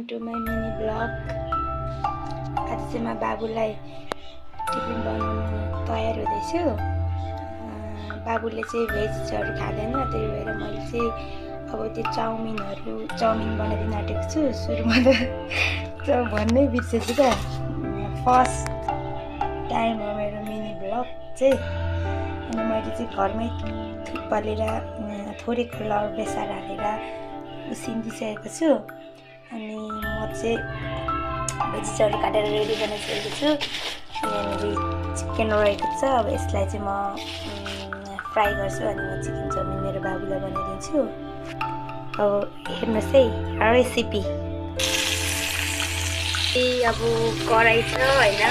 to my mini vlog. आज चाहिँ म बाबुलाई टिफिन बनाउन तयार हुँदैछु। बाबुले चाहिँ भेजहरू खाँदैन, त्यही भएर मैले चाहिँ अब त्यो चाउमिन बनाइदिन आँटेको छु। सुरुमा त भन्नै बिर्सेछु क्या। फर्स्ट टाइम हो मेरो मिनी भ्लग चाहिँ। अनि मैले चाहिँ घरमै थुक्पालेर थोरै खुल्ला बेसार हालेर उसिनिदिसकेको छु। अनि म चाहिँ भेजिसहरू काटेर रेडी बनाइसकेको छु। अनि चिकन रहेको छ। अब यसलाई चाहिँ म फ्राई गर्छु अनि म चिकन चाउमिन मेरो बाबुलाई बनाइदिन्छु। अब हेर्नुहोस् है रेसिपी। अब कराई छ होइन,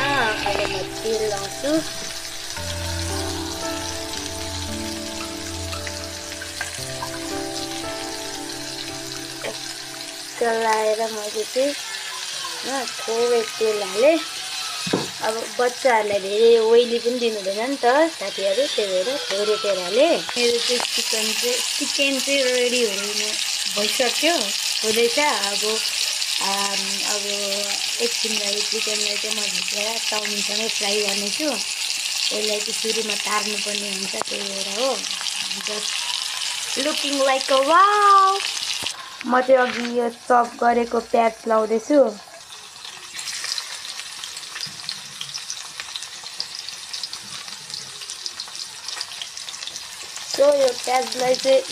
अब म तेल लाउँछु। तेल लाएर मैले चाहिँ थोरै तेल हालेँ। अब बच्चाहरूलाई धेरै ओइली पनि दिनु हुँदैन नि त साथीहरू, त्यही भएर थोरै तेल हालेँ। मेरो चाहिँ चिकन चाहिँ रेडी भइसक्यो, हुँदैछ। अब एकछिनलाई चिकनलाई चाहिँ म भित्र चाउमिनसँगै फ्राई गर्नेछु। यसलाई चाहिँ सुरुमा तार्नुपर्ने हुन्छ, त्यही भएर हो। Just looking like a wow. म चाहिँ अघि यो चप गरेको प्याज लाउँदैछु। सो यो प्याजलाई चाहिँ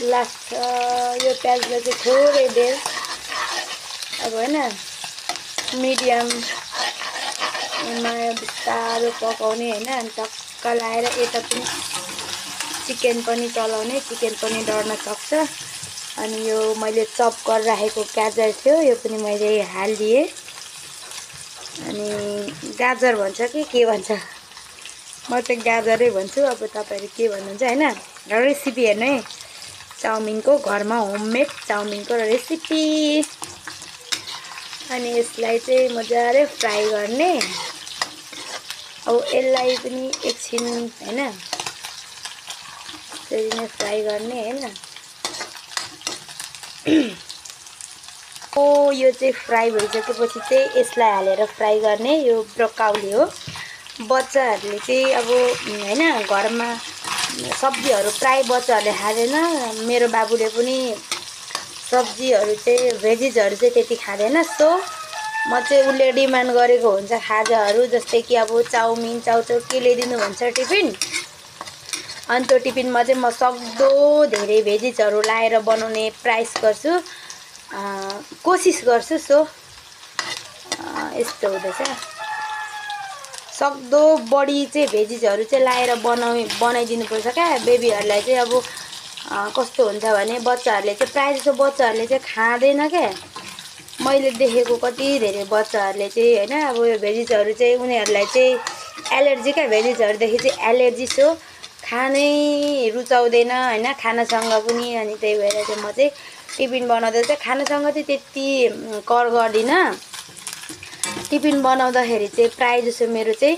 थोरै बेर अब होइन मिडियममा बिस्तारो पकाउने होइन। अनि टक्क लाएर यता पनि चिकन पनि चलाउने, चिकन पनि डढ्न सक्छ। अनि यो मैले चप गरेर राखेको गाजर थियो, यो पनि मैले हालिदिएँ। अनि गाजर भन्छ कि के भन्छ, म चाहिँ गाजरै भन्छु। अब तपाईँहरू के भन्नुहुन्छ होइन। रेसिपी हेर्नु है, चाउमिनको घरमा होममेड चाउमिनको रेसिपी। अनि यसलाई चाहिँ मजाले फ्राई गर्ने। अब यसलाई पनि एकछिन होइन त्यसरी नै फ्राई गर्ने होइन। यो चाहिँ फ्राई भइसकेपछि चाहिँ यसलाई हालेर फ्राई गर्ने। यो ब्रोकाउली हो। बच्चाहरूले चाहिँ अब होइन घरमा सब्जीहरू प्राय बच्चाहरूले खाँदैन। मेरो बाबुले पनि सब्जीहरू चाहिँ भेजिजहरू चाहिँ त्यति खाँदैन। सो म चाहिँ उसले डिमान्ड गरेको हुन्छ खाजाहरू, जस्तै कि अब चाउमिन चाउचाउ के ल्याइदिनु भन्छ टिफिन। अनि त्यो टिफिनमा चाहिँ म सक्दो धेरै भेजिजहरू लाएर बनाउने प्रयास गर्छु, कोसिस गर्छु। सो यस्तो हुँदैछ। सक्दो बढी चाहिँ भेजिजहरू चाहिँ लाएर बनाइदिनुपर्छ क्या बेबीहरूलाई चाहिँ। अब कस्तो हुन्छ भने बच्चाहरूले चाहिँ प्रायः जस्तो बच्चाहरूले चाहिँ खाँदैन क्या। मैले देखेको कति धेरै बच्चाहरूले चाहिँ होइन अब यो भेजिजहरू चाहिँ उनीहरूलाई चाहिँ एलर्जी क्या, भेजिजहरूदेखि चाहिँ एलर्जी। सो खानै रुचाउँदैन होइन खानासँग पनि। अनि त्यही भएर चाहिँ म चाहिँ टिफिन बनाउँदा चाहिँ खानासँग चाहिँ त्यति कर गर्दिनँ। टिफिन बनाउँदाखेरि चाहिँ प्रायः जसो मेरो चाहिँ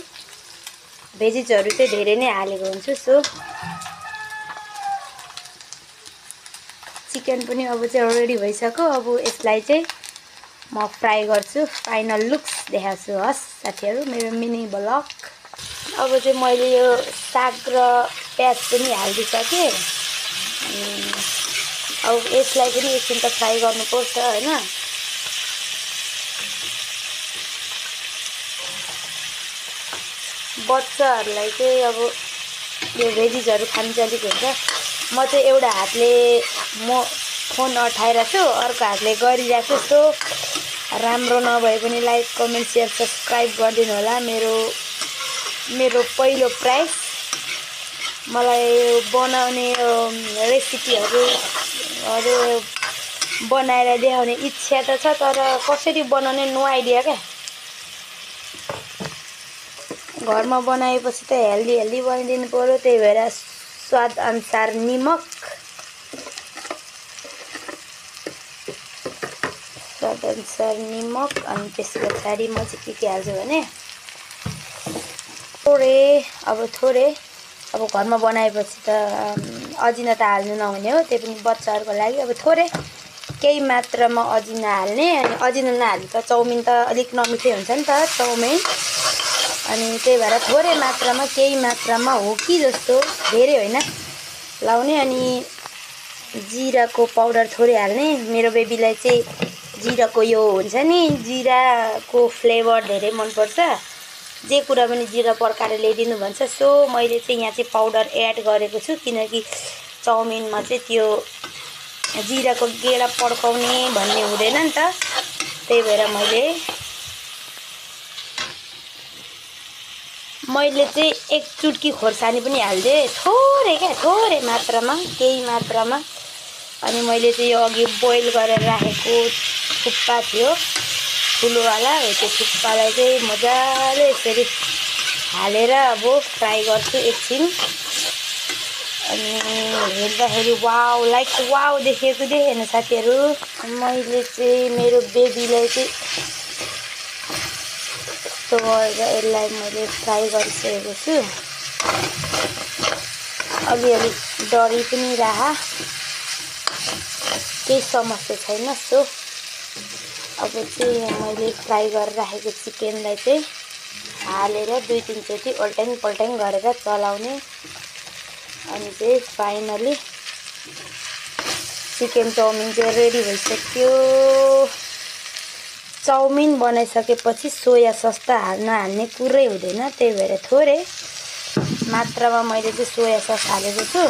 भेजिजहरू चाहिँ धेरै नै हालेको हुन्छु। सो चिकन पनि अब चाहिँ रेडी भइसक्यो। अब यसलाई चाहिँ म फ्राई गर्छु, फाइनल लुक्स देखाउँछु। हस् साथीहरू, मेरो मिनी भ्लग। अब चाहिँ मैले यो साग र प्याज पनि हालिदिइसकेँ। अब यसलाई पनि एकछिन त फ्राई गर्नुपर्छ होइन। बच्चाहरूलाई चाहिँ अब यो भेजिजहरू खानु चाहिँ अलिक हुन्छ। म चाहिँ एउटा हातले म फोन अठाइरहेको छु, अर्को हातले गरिरहेको छु। सो राम्रो नभए पनि लाइक कमेन्ट सेयर सब्सक्राइब गरिदिनु होला। मेरो पहिलो प्राइस। मलाई बनाउने रेसिपीहरू बनाएर देखाउने इच्छा त छ, तर कसरी बनाउने नो आइडिया क्या। घरमा बनाएपछि त हेल्दी बनाइदिनु पऱ्यो, त्यही भएर स्वाद अनुसार निमक, अनि त्यस पछाडि म चाहिँ के हाल्छु भने थोरै अब घरमा बनाएपछि त अजिना त हाल्नु नहुने हो, त्यही पनि बच्चाहरूको लागि अब थोरै केही मात्रामा अजिना हाल्ने। अनि अजिना नहाले त चाउमिन त अलिक नमिठै हुन्छ नि त चाउमिन। अनि त्यही भएर थोरै मात्रामा केही मात्रामा हो कि जस्तो, धेरै होइन लाउने। अनि जिराको पाउडर थोरै हाल्ने। मेरो बेबीलाई चाहिँ जिराको यो हुन्छ नि, जिराको फ्लेभर धेरै मनपर्छ। जे कुरा पनि जिरा पड्काएर ल्याइदिनु भन्छ। सो मैले चाहिँ यहाँ चाहिँ पाउडर एड गरेको छु, किनकि चाउमिनमा चाहिँ त्यो जिराको गेडा पड्काउने भन्ने हुँदैन नि त। त्यही भएर मैले चाहिँ एक चुट्की खोर्सानी पनि हाल्दिएँ, थोरै मात्रामा, केही मात्रामा। अनि मैले चाहिँ यो अघि बोइल गरेर राखेको थुक्पा थियो ठुलोवाला, हो त्यो थुक्पालाई चाहिँ मजाले यसरी हालेर अब फ्राई गर्छु एकछिन। अनि हेर्दाखेरि वाउ लाइक वाउ देखेको देखेन साथीहरू। मैले चाहिँ मेरो बेबीलाई चाहिँ यस्तो गरेर यसलाई मैले फ्राई गरिसकेको छु। अलिअलि डरी पनि राख, केही समस्या छैन। सो अब चाहिँ मैले फ्राई गरेर राखेको चिकनलाई चाहिँ हालेर 2-3 चोटि ओल्टाङ पल्टाङ गरेर चलाउने। अनि चाहिँ फाइनली चिकन चाउमिन चाहिँ रेडी भइसक्यो। चाउमिन बनाइसकेपछि सोया सस त हाल्ने कुरै हुँदैन, त्यही भएर थोरै मात्रामा मैले चाहिँ सोया सस हालेको छु।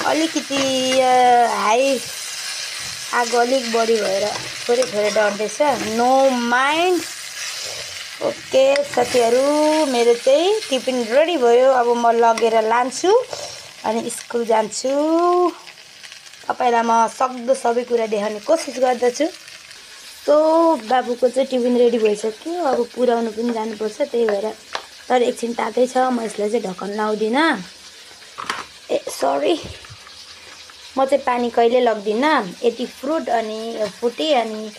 अलिकति हाई आगो अलिक बढी भएर थोरै डढ्दैछ, नो माइन्ड। ओके साथीहरू, मेरो चाहिँ टिफिन रेडी भयो। अब म लगेर लान्छु अनि स्कुल जान्छु। तपाईँलाई म सक्दो सबै कुरा देखाउने कोसिस गर्दछु। सो बाबुको चाहिँ टिफिन रेडी भइसक्यो, अब पुऱ्याउनु पनि जानुपर्छ। त्यही भएर तर एकछिन तातै छ, म यसलाई चाहिँ ढक्कन लाउँदिनँ। सरी, म चाहिँ पानी कहिले लग्दिनँ। यति फ्रुट अनि फुटी अनि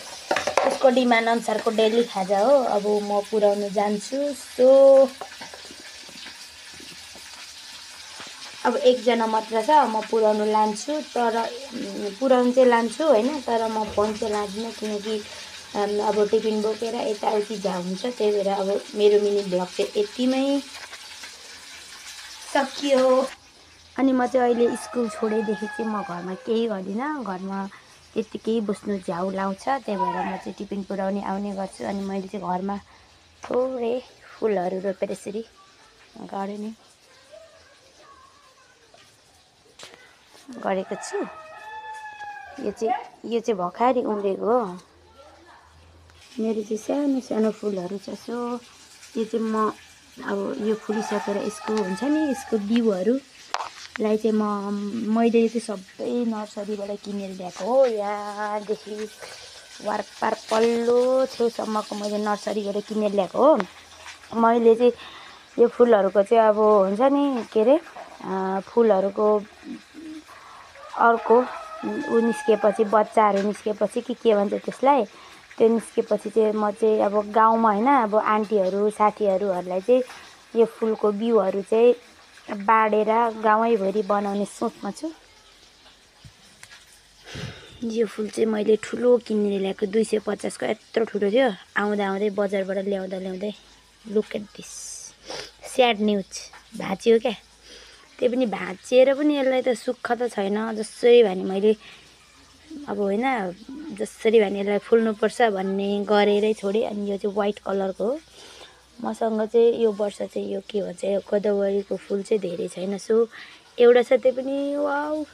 उसको डिमान्ड अनुसारको डेली खाजा हो। अब म पुऱ्याउनु जान्छु। सो अब एकजना मात्र छ, म पुऱ्याउनु लान्छु। तर पुऱ्याउनु चाहिँ लान्छु होइन, तर म फोन चाहिँ लाँदिनँ, किनकि अब टिफिन बोकेर यताउति जा हुन्छ। त्यही भएर अब मेरो मिनी भ्लग चाहिँ यतिमै सकियो। अनि म चाहिँ अहिले स्कुल छोडेदेखि चाहिँ म घरमा केही गर्दिनँ। घरमा त्यत्तिकै बस्नु झ्याउ लाउँछ, त्यही भएर म चाहिँ टिफिन पुऱ्याउने आउने गर्छु। अनि मैले चाहिँ घरमा थोरै फुलहरू रोपेर यसरी गार्डनिङ गरेको छु। यो चाहिँ भर्खरै उम्रेको हो। मेरो चाहिँ सानो सानो फुलहरू छ। सो यो चाहिँ म अब यो फुलिसकेर यसको हुन्छ नि, यसको बिउहरूलाई चाहिँ मैले चाहिँ सबै नर्सरीबाट किनेर ल्याएको हो। यहाँदेखि वारपार पल्लो छेउसम्मको मैले नर्सरीबाट किनेर ल्याएको हो। मैले चाहिँ यो फुलहरूको चाहिँ अब हुन्छ नि, के अरे फुलहरूको अर्को ऊ निस्केपछि, बच्चाहरू निस्केपछि के भन्छ त्यसलाई, त्यो निस्केपछि चाहिँ म चाहिँ अब गाउँमा होइन, अब आन्टीहरू साथीहरूलाई चाहिँ यो फुलको बिउहरू चाहिँ बाँडेर गाउँैभरि बनाउने सोचमा छु। यो फुल चाहिँ मैले ठुलो किनेर ल्याएको, 250 को यत्रो ठुलो थियो। आउँदै बजारबाट ल्याउँदै look at this sad news, भाँचियो क्या। त्यो पनि भाँचिएर पनि यसलाई त सुक्ख त छैन। जसरी भने मैले अब होइन, जसरी भने यसलाई फुल्नुपर्छ भन्ने गरेरै छोडेँ। अनि यो चाहिँ व्हाइट कलरको हो। मसँग चाहिँ यो वर्ष चाहिँ यो के भन्छ, यो गोदावरीको फुल चाहिँ धेरै छैन। सो एउटा छ, त्यो पनि वाउ